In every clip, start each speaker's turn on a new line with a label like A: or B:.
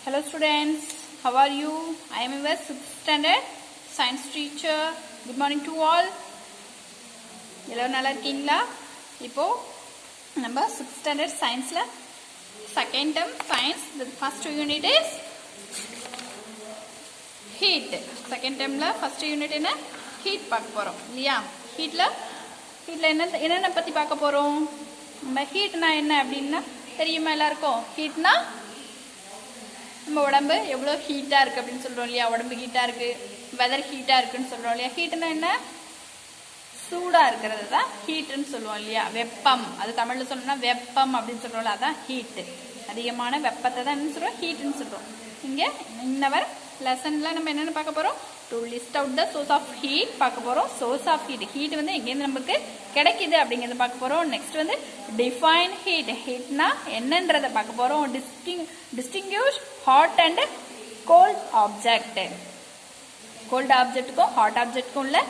A: Hello students, how are you? I am your 6th standard science teacher. Good morning to all. எல்லாரும் நல்லா இருக்கீங்களா? இப்போ நம்ம 6th standard scienceல second term science the first unit is heat. Second termல first unit என்ன? heat பார்க்க போறோம். இல்லையா? heatல என்னென்ன பத்தி பார்க்க போறோம்? நம்ம heatனா என்ன அப்படின்னா தெரியுமா எல்லாருக்கும்? heatனா நம்ம உடம்பு எவ்வளோ ஹீட்டாக இருக்குது அப்படின்னு சொல்கிறோம் இல்லையா? உடம்பு ஹீட்டாக இருக்குது, வெதர் ஹீட்டாக இருக்குன்னு சொல்கிறோம் இல்லையா? ஹீட்டுன்னா என்ன? சூடாக இருக்கிறது தான் ஹீட்டுன்னு சொல்லுவோம் இல்லையா? வெப்பம், அது தமிழில் சொல்லணும்னா வெப்பம் அப்படின்னு சொல்கிறோம்ல, அதான் ஹீட்டு. அதிகமான வெப்பத்தை தான் என்ன சொல்கிறோம்? ஹீட்டுன்னு சொல்கிறோம். இங்கே இன்னவர் லெசனில் நம்ம என்னென்னு பார்க்க போகிறோம்? To list out the source of heat பார்க்க போகிறோம். சோர்ஸ் ஆஃப் ஹீட், ஹீட் வந்து எங்கேருந்து நமக்கு கிடைக்குது அப்படிங்கிறத பார்க்க போகிறோம். நெக்ஸ்ட் வந்து டிஃபைன் ஹீட், ஹீட்னா என்னன்றதை பார்க்க போகிறோம். Distinguish hot and cold object. Cold ஆப்ஜெக்ட்டுக்கும் ஹாட் ஆப்ஜெக்ட்டுக்கும் உள்ள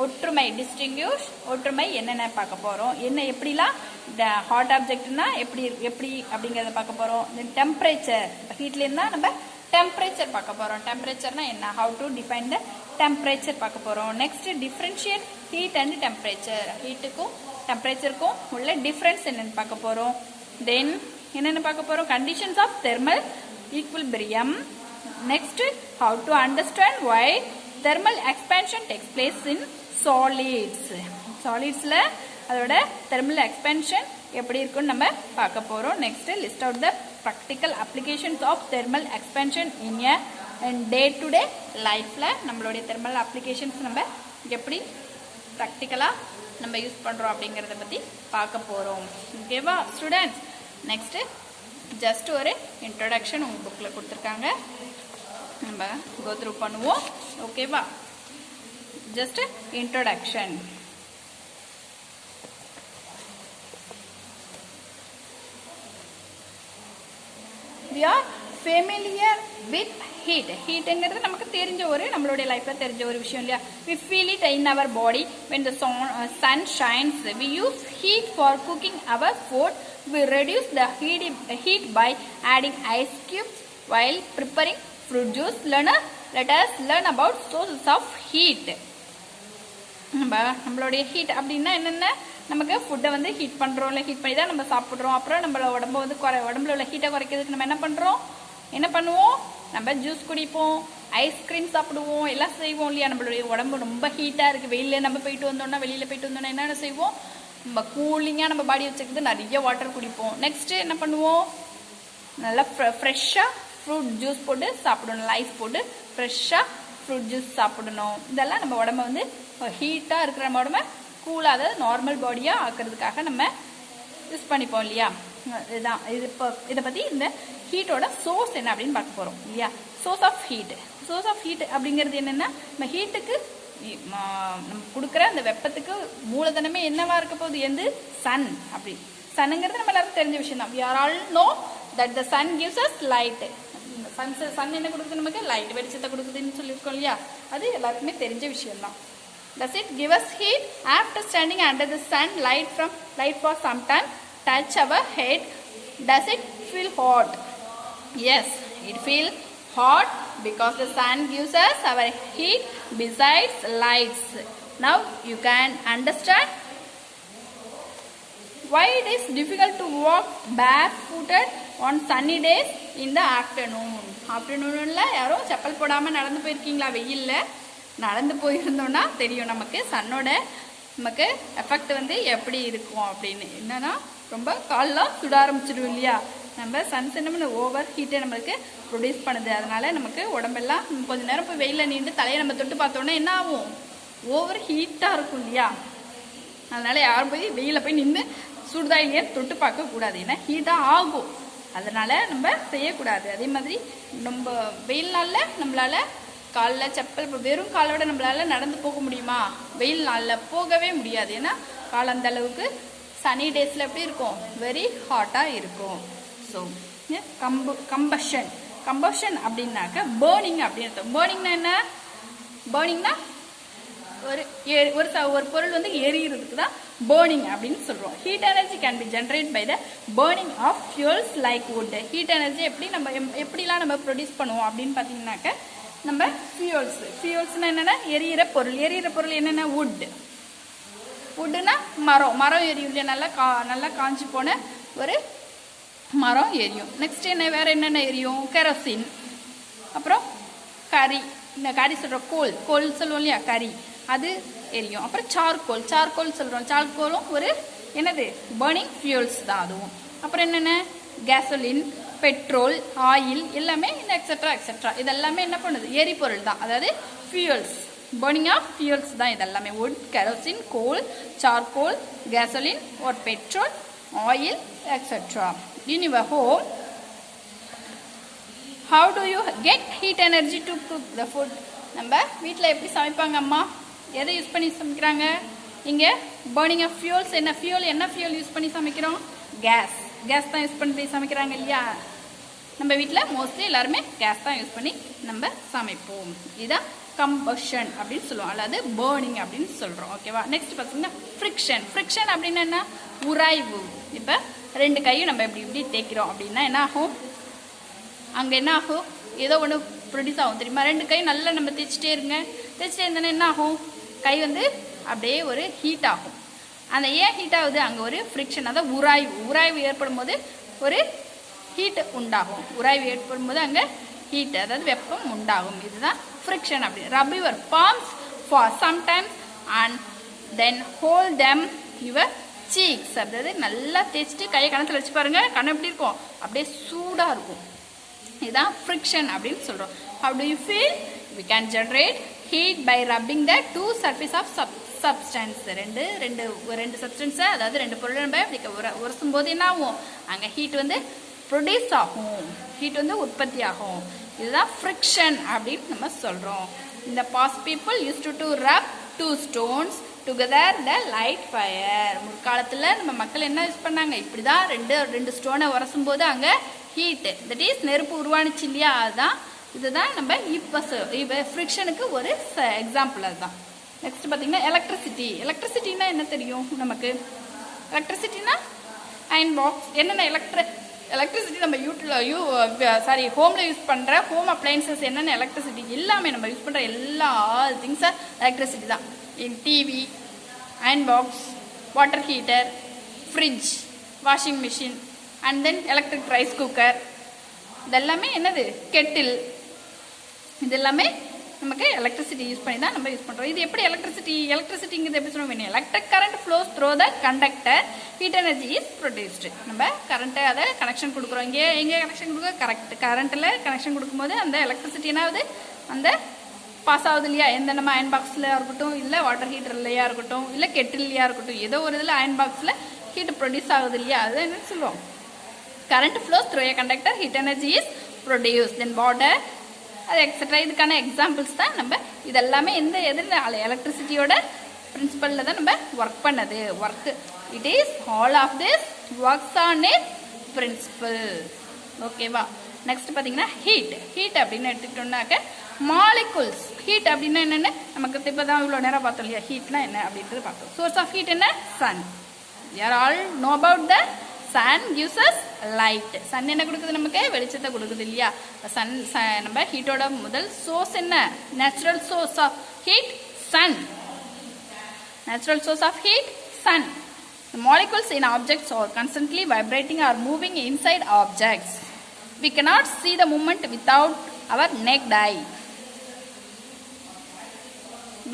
A: ஒற்றுமை, டிஸ்டிங்யூஷ் ஒற்றுமை என்னென்ன பார்க்க போகிறோம். என்ன எப்படிலாம் இந்த ஹாட் ஆப்ஜெக்ட்னா எப்படி அப்படிங்கிறத பார்க்க போகிறோம். தென் டெம்பரேச்சர், ஹீட்லேருந்து நம்ம டெம்பரேச்சர் பார்க்க போகிறோம். டெம்பரேச்சர்னா என்ன, how to define the temperature பார்க்க போகிறோம். Next differentiate heat and temperature, ஹீட்டுக்கும் டெம்பரேச்சருக்கும் உள்ள டிஃப்ரென்ஸ் என்னென்னு பார்க்க போகிறோம். தென் என்னென்னு பார்க்க போகிறோம்? Conditions of thermal equilibrium. Next how to understand why thermal expansion takes place in solids. சாலிட்ஸில் அதோட தெர்மல் எக்ஸ்பேன்ஷன் எப்படி இருக்குன்னு நம்ம பார்க்க போகிறோம். Next list out the practical applications of thermal expansion in a day to day lifeல நம்மளுடைய thermal applications நம்ம எப்படி practically நம்ம யூஸ் பண்றோம் அப்படிங்கறத பத்தி பார்க்க போறோம். ஓகேவா ஸ்டூடண்ட்ஸ்? நெக்ஸ்ட் ஜஸ்ட் ஒரு இன்ட்ரோடக்ஷன் உங்க புக்ல கொடுத்திருக்காங்க, நம்ம go through பண்ணுவோம். ஓகேவா? Just introduction. We are familiar with heat. Heatங்கிறது நமக்கு தெரிஞ்ச ஒரு நம்மளுடைய லைஃப்ல தெரிஞ்ச ஒரு விஷயம் இல்லையா? We feel it in our body when the sun shines. We use heat for cooking our food. We reduce the heat by adding ice cubes while preparing fruit juice. Let us learn about sources of heat. நம்மளுடைய heat அப்படின்னா என்னென்ன? நமக்கு ஃபுட்டை வந்து heat பண்ணுறோம்ல, heat பண்ணி தான் நம்ம சாப்பிட்றோம். அப்புறம் நம்மளோட உடம்பு வந்து உடம்புல உள்ள ஹீட்டை குறைக்கிறதுக்கு நம்ம என்ன பண்ணுவோம்? நம்ம ஜூஸ் குடிப்போம், ஐஸ்கிரீம் சாப்பிடுவோம், எல்லாம் செய்வோம் இல்லையா? நம்மளுடைய உடம்பு ரொம்ப ஹீட்டாக இருக்குது, வெளியில் நம்ம போயிட்டு வந்தோம்னா என்னென்ன செய்வோம்? நம்ம கூலிங்காக நம்ம பாடி வச்சுக்கிறது நிறைய வாட்டர் குடிப்போம். நெக்ஸ்ட்டு என்ன பண்ணுவோம்? நல்லா ஃப்ரெஷ்ஷாக ஃப்ரூட் ஜூஸ் போட்டு சாப்பிடணும், நல்லா ஐஸ் போட்டு ஃப்ரெஷ்ஷாக ஃப்ரூட் ஜூஸ் சாப்பிடணும். இதெல்லாம் நம்ம உடம்ப வந்து ஹீட்டாக இருக்கிற நம்ம உடம்ப கூலாக, அதாவது நார்மல் பாடியாக ஆக்கிறதுக்காக நம்ம யூஸ் பண்ணிப்போம் இல்லையா? இதுதான் இது. இப்போ இதை பற்றி இந்த ஹீட்டோட சோர்ஸ் என்ன அப்படின்னு பார்க்க போகிறோம் இல்லையா? Source of heat. Source of heat அப்படிங்கிறது என்னென்னா, நம்ம ஹீட்டுக்கு நம்ம கொடுக்குற அந்த வெப்பத்துக்கு மூலதனமே என்னவா இருக்க போகுது? எந்த சன். அப்படி சன்னுங்கிறது நம்ம எல்லாருக்கும் தெரிஞ்ச விஷயம் தான். We are all know that the sun gives us light. Sun என்ன கொடுக்குது? நமக்கு லைட், வெளிச்சத்தை கொடுக்குதுன்னு சொல்லியிருக்கோம் இல்லையா? அது எல்லாருக்குமே தெரிஞ்ச விஷயம் தான். Does it give us heat? After standing under the sun, light for some time touch our head. Does it feel hot? Yes, it feels hot because the sun gives us our heat besides lights. Now you can understand why it is difficult to walk barefooted on sunny days in the afternoon. ஆஃப்டர்நூன்ல யாரும் செப்பல் போடாமல் நடந்து போயிருக்கீங்களா? வெயிலில் நடந்து போயிருந்தோம்னா தெரியும் நமக்கு சன்னோட நமக்கு effect வந்து எப்படி இருக்கும் அப்படின்னு. என்னன்னா ரொம்ப கால்லாம் சுட ஆரம்பிச்சிடும் இல்லையா? நம்ம சன்ஸ் என்ன ஓவர் ஹீட்டை நம்மளுக்கு ப்ரொடியூஸ் பண்ணுது. அதனால நமக்கு உடம்பெல்லாம் கொஞ்ச நேரம் போய் வெயிலில் நின்று தலையை நம்ம தொட்டு பார்த்தோன்னா என்ன ஆகும்? ஓவர் ஹீட்டாக இருக்கும் இல்லையா? அதனால யாரும் போய் வெயிலில் போய் நின்று சுடுதா இல்லையா தொட்டு பார்க்க கூடாது, ஏன்னா ஹீட்டாக ஆகும். அதனால நம்ம செய்யக்கூடாது. அதே மாதிரி நம்ம வெயில் நாளில் நம்மளால காலில் செப்பல் வெறும் காலோட நம்மளால நடந்து போக முடியுமா? வெயில் நாளில் போகவே முடியாது. ஏன்னா கால் அந்த அளவுக்கு சனி டேஸில் எப்படி இருக்கும்? வெரி ஹாட்டாக இருக்கும். ஸோ கம்பஷன் அப்படின்னாக்க பேர்னிங் அப்படின்னு அர்த்தம். பேர்னிங்னா என்ன? பேர்னிங்னா ஒரு பொருள் வந்து எரிகிறதுக்கு தான் burning அப்படின்னு சொல்றோம். Heat energy can be generated by the burning of fuels like wood. Heat energy எப்படிலாம் நம்ம ப்ரொடியூஸ் பண்ணுவோம் அப்படின்னு பார்த்தீங்கன்னாக்க நம்ம ஃபியூல்ஸ்னா என்னன்னா எரியிற பொருள் என்னென்ன வுட்னா மரம் எரியும் இல்லையா, நல்லா காஞ்சி போன ஒரு மரம் எரியும். நெக்ஸ்ட் என்ன வேற என்னென்ன எரியும்? கெரோசின், அப்புறம் கறி, இந்த கறி சொல்கிறோம் கோல் சொல்லுவோம் இல்லையா, கறி அது எரியும். அப்புறம் சார்கோல் சொல்கிறோம். சார்கோலும் ஒரு என்னது பர்னிங் ஃபியூல்ஸ் தான் அதுவும். அப்புறம் என்னென்ன கேசோலின், பெட்ரோல், ஆயில் எல்லாமே இந்த எக்ஸெட்ரா இதெல்லாமே என்ன பண்ணுது? எரிபொருள் தான், அதாவது ஃபியூல்ஸ், பர்னிங் ஆஃப் ஃபியூல்ஸ் தான் இதெல்லாமே. Would, kerosene, goal, charcoal, gasoline or petrol, oil, etc. In your home, how do you get heat energy to cook the food? நம்ம வீட்டில் எப்படி சமைப்பாங்க அம்மா? எதை யூஸ் பண்ணி சமைக்கிறாங்க? இங்கே பர்னிங் ஆஃப் ஃபியூல்ஸ். என்ன ஃபியூல் யூஸ் பண்ணி சமைக்கிறோம்? கேஸ் தான் யூஸ் பண்ணி சமைக்கிறாங்க இல்லையா? நம்ம வீட்டில் மோஸ்ட்லி எல்லாருமே கேஸ் தான் யூஸ் பண்ணி நம்ம சமைப்போம். இதுதான் கம்பஷன் அப்படின்னு சொல்லுவோம், அல்லது பர்னிங் அப்படின்னு சொல்கிறோம். ஓகேவா? நெக்ஸ்ட் பார்த்தீங்கன்னா ஃப்ரிக்ஷன் அப்படின்னா என்ன? உராய்வு. இப்போ ரெண்டு கையும் நம்ம இப்படி தேய்க்கிறோம் அப்படின்னா என்ன ஆகும்? அங்கே என்ன ஆகும்? ஏதோ ஒன்று ப்ரொடியூஸ் ஆகும் தெரியுமா? ரெண்டு கையும் நல்லா நம்ம தேய்ச்சிட்டே இருந்தோன்னா என்ன ஆகும்? கை அப்படியே ஒரு ஹீட் ஆகும். அந்த ஏன் ஹீட் ஆகுது? அங்கே ஒரு ஃப்ரிக்ஷன், அதாவது உராய்வு ஏற்படும் போது ஒரு ஹீட் உண்டாகும். உராய்வு ஏற்படும் போது அங்கே ஹீட், அதாவது வெப்பம் உண்டாகும். இதுதான் ஃப்ரிக்ஷன் அப்படி. Rub your palms for sometimes and then hold them your cheeks. அதாவது நல்லா தேய்ச்சிட்டு கையை கணத்தில் வச்சு பாருங்க, கணம் எப்படி இருக்கும்? அப்படியே சூடாக இருக்கும். இதுதான் ஃப்ரிக்ஷன் அப்படின்னு சொல்கிறோம். How do you feel? We can generate heat by rubbing the two surface of substance. ரெண்டு சப்ஸ்டன்ஸை, அதாவது ரெண்டு பொருளை நம்ம இப்படி உரசும் போது என்ன ஆகும்? அங்கே ஹீட் ப்ரொடியூஸ் ஆகும், ஹீட் உற்பத்தி ஆகும். இதுதான் ஃப்ரிக்ஷன் அப்படின்னு நம்ம சொல்கிறோம். இந்த past people use to rub two stones together the light fire. முற்காலத்தில் நம்ம மக்கள் என்ன யூஸ் பண்ணாங்க? இப்படி தான் ரெண்டு ஸ்டோனை உரசும் போது அங்கே ஹீட்டு, தட் இஸ் நெருப்பு உருவானுச்சு இல்லையா? அதுதான் இதுதான் நம்ம இப்போ ஃப்ரிக்ஷனுக்கு ஒரு எக்ஸாம்பிள். அதுதான். நெக்ஸ்ட் பார்த்தீங்கன்னா எலக்ட்ரிசிட்டினா என்ன தெரியும் நமக்கு? எலக்ட்ரிசிட்டினா அயன் பாக்ஸ். என்னென்ன எலக்ட்ரிசிட்டி நம்ம ஹோமில் யூஸ் பண்ணுற ஹோம் அப்ளையன்சஸ் என்னென்ன எலக்ட்ரிசிட்டி எல்லாமே நம்ம யூஸ் பண்ணுற எல்லா திங்ஸும் எலக்ட்ரிசிட்டி தான். TV, iron box, water heater, fridge, washing machine, and then electric rice cooker, இதெல்லாமே என்னது? கெட்டில். இது எல்லாமே நமக்கு எலக்ட்ரிசிட்டி யூஸ் பண்ணி தான் நம்ம யூஸ் பண்ணுறோம். இது எப்படி எலக்ட்ரிசிட்டிங்கிறது எப்படி சொல்லுவோம்? Electric current flows through the conductor, heat energy is produced. நம்ம கரண்ட்டை அதை கனெக்ஷன் கொடுக்குறோம். எங்கே கனெக்ஷன் கொடுக்க? கரண்ட்டில் கனெக்ஷன் கொடுக்கும்போது அந்த எலக்ட்ரிசிட்டி என்னாவது? அந்த பாஸ் ஆகுது இல்லையா? நம்ம அயன் பாக்ஸ்லையா இருக்கட்டும், இல்லை வாட்டர் ஹீட்டர்லையா இருக்கட்டும், இல்லை கெட்டில்லையா இருக்கட்டும், ஏதோ ஒரு இதில் அயன் பாக்ஸில் ஹீட் ப்ரொடியூஸ் ஆகுது இல்லையா? அது என்னன்னு சொல்லுவோம்? Current flows through a conductor, heat energy is produce, then water, அது எக்ஸட்ரா. இதுக்கான எக்ஸாம்பிள்ஸ் தான் நம்ம இதெல்லாமே எலக்ட்ரிசிட்டியோட பிரின்சிபலில் தான் நம்ம ஒர்க் பண்ணது. It is all of this works on it principle. ஓகேவா? நெக்ஸ்ட் பார்த்தீங்கன்னா ஹீட் அப்படின்னு எடுத்துக்கிட்டோம்னாக்க மாலிகுல்ஸ். ஹீட் அப்படின்னா என்னென்ன நமக்கு இப்போ தான் இவ்வளோ நேரம் பார்த்தோம் இல்லையா? ஹீட்னா என்ன அப்படின்றது பார்த்தோம். சோர்ஸ் ஆஃப் ஹீட் என்ன? Sun. You are all know about the sun gives us light. sun என்ன கொடுக்குது? நமக்கு வெளிச்சத்தை கொடுக்குது இல்லையா? நம்ம ஹீட்டோட முதல் சோர்ஸ் என்ன? Natural source of heat sun. Natural source of heat, sun. The molecules in objects are constantly vibrating or moving inside objects. We cannot see the movement without our naked eye.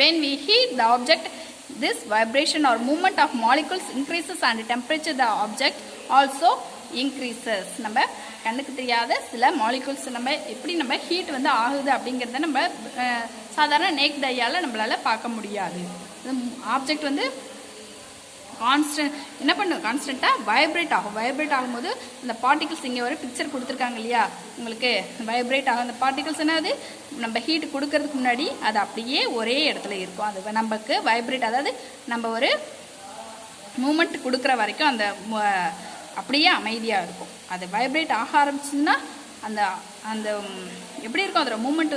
A: When we heat the object, this vibration or movement of molecules increases and temperature the object also increases. நம்ம கண்ணுக்கு தெரியாத சில molecules நம்ம எப்படி நம்ம heat ஆகுது அப்படிங்கிறத நம்ம சாதாரண நேக்ட் ஐயால் நம்மளால பார்க்க முடியாது. ஆப்ஜெக்ட் கான்ஸ்டன்ட் என்ன பண்ணும்? கான்ஸ்டண்ட்டாக வைப்ரேட் ஆகும். வைப்ரேட் ஆகும்போது இந்த பார்ட்டிகல்ஸ் இங்கே ஒரு பிக்சர் கொடுத்துருக்காங்க இல்லையா உங்களுக்கு? வைப்ரேட் ஆகும். அந்த பார்ட்டிகல்ஸ் என்னது? நம்ம ஹீட் கொடுக்கறதுக்கு முன்னாடி அது அப்படியே ஒரே இடத்துல இருக்கும். அது நமக்கு வைப்ரேட், அதாவது நம்ம ஒரு மூமெண்ட் கொடுக்குற வரைக்கும் அந்த அப்படியே அமைதியாக இருக்கும். அது வைப்ரேட் ஆக ஆரம்பிச்சுன்னா அந்த அந்த எப்படி இருக்கும்? அதோட மூமெண்ட்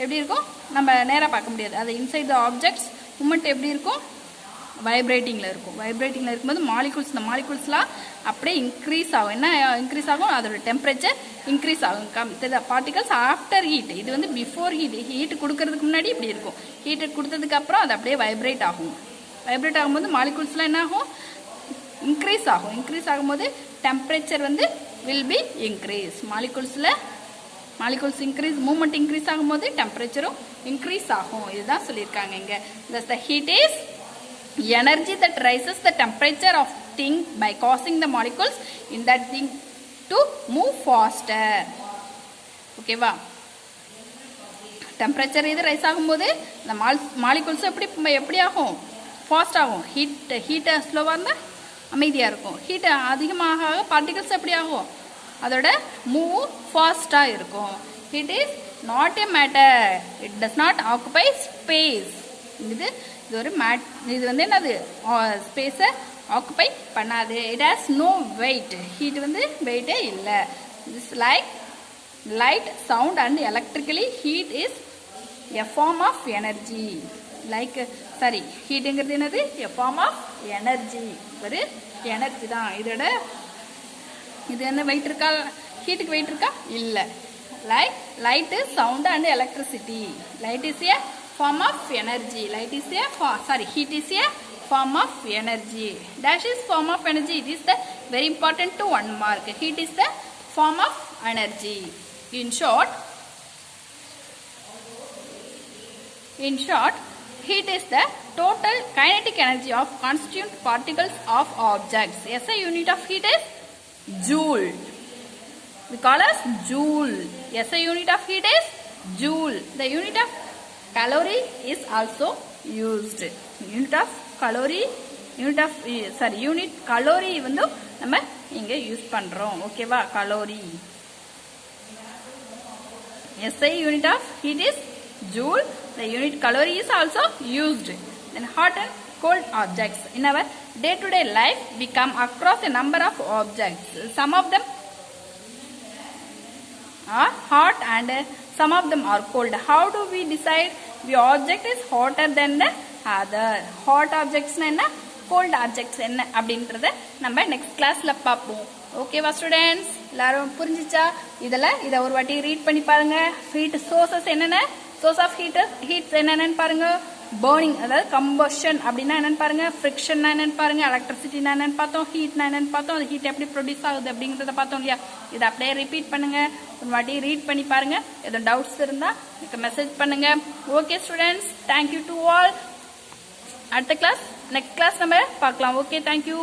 A: எப்படி இருக்கும்? நம்ம நேராக பார்க்க முடியாது. அது இன்சைட் த ஆப்ஜெக்ட்ஸ் மூமெண்ட் எப்படி இருக்கும்? வைப்ரேட்டிங்கில் இருக்கும். வைப்ரேட்டிங்கில் இருக்கும்போது மாலிகூல்ஸ், இந்த மாலிகூல்ஸ்லாம் அப்படியே இன்க்ரீஸ் ஆகும். என்ன இன்க்ரீஸ் ஆகும்? அதோட டெம்பரேச்சர் இன்க்ரீஸ் ஆகும். Particles after heat. இது வந்து பிஃபோர் ஹீட். ஹீட் கொடுக்கறதுக்கு முன்னாடி இப்படி இருக்கும். ஹீட்டு கொடுத்ததுக்கு அப்புறம் அது அப்படியே வைப்ரேட் ஆகும். வைப்ரேட் ஆகும்போது மாலிகூல்ஸ்லாம் என்ன ஆகும்? இன்க்ரீஸ் ஆகும். இன்க்ரீஸ் ஆகும்போது டெம்பரேச்சர் வந்து will be increase. Molecules increase, movement increase ஆகும்போது டெம்பரேச்சரும் இன்க்ரீஸ் ஆகும். இதுதான் சொல்லியிருக்காங்க இங்கே. The heat is energy that rises the temperature of thing by causing the molecules in that thing to move faster. ஓகேவா? Temperature இது rice ஆகும்போது இந்த மாலிகூல்ஸ் எப்படி ஆகும்? ஃபாஸ்ட் ஆகும். ஹீட் ஸ்லோவாக இருந்தால் அமைதியாக இருக்கும். ஹீட் அதிகமாக பார்ட்டிகல்ஸ் எப்படி ஆகும்? அதோட மூவ் ஃபாஸ்ட்டாக இருக்கும். Heat is not a matter. It does not occupy space. இது ஒரு இது வந்து என்னது? ஸ்பேஸை ஆக்குபை பண்ணாது. It has no weight. Heat வந்து வெயிட்டே இல்லை. This like light, sound and electrically heat is a form of energy. ஹீட்டுங்கிறது என்னது? A form of energy. ஒரு எனர்ஜி தான். இது என்ன வெயிட் இருக்கா? ஹீட்டுக்கு வெயிட் இருக்கா? இல்லை. Light, sound and electricity. Light is a form of energy. Heat is a form of energy. Dash is form of energy. It is the very important to 1 mark. Heat is the form of energy. In short, heat is the total kinetic energy of constituent particles of objects. SI unit of heat is joule. We call as joule. SI unit of heat is joule. The unit of calorie is also used. Unit calorie வந்து நம்ம இங்க use பண்றோம். ஓகேவா? calorie. SI unit of heat is joule. The unit calorie is also used. Then hot and cold objects. In our day-to-day life, we come across a number of objects. Some of them are hot and some of them are cold. How do we decide the object is hotter than the other? Hot objects என்ன, cold objects என்ன அப்படின்றத நம்ம next கிளாஸ்ல பார்ப்போம். ஓகேவா students? எல்லாரும் புரிஞ்சிச்சா? இதை ஒரு வாட்டி ரீட் பண்ணி பாருங்க. ஹீட் சோர்சஸ் என்னென்ன, சோர்ஸ் ஆஃப் ஹீட்ஸ் என்னென்னு பாருங்க. பர்னிங், அதாவது கம்பஷன் அப்படின்னா என்னன்னு பாருங்க. ஃப்ரிக்ஷன் என்னன்னு பாருங்க. எலக்ட்ரிசிட்டினா என்னன்னு பார்த்தோம். ஹீட்னா என்னன்னு பார்த்தோம். அது ஹீட் எப்படி ப்ரொடியூஸ் ஆகுது அப்படிங்கிறத பார்த்தோம் இல்லையா? இதை அப்படியே ரிப்பீட் பண்ணுங்க. ஒரு வாட்டி ரீட் பண்ணி பாருங்க. எதுவும் டவுட்ஸ் இருந்தா எனக்கு மெசேஜ் பண்ணுங்க. Okay students, thank you to all. அடுத்த கிளாஸ், நெக்ஸ்ட் கிளாஸ் நம்ம பார்க்கலாம். Okay, thank you.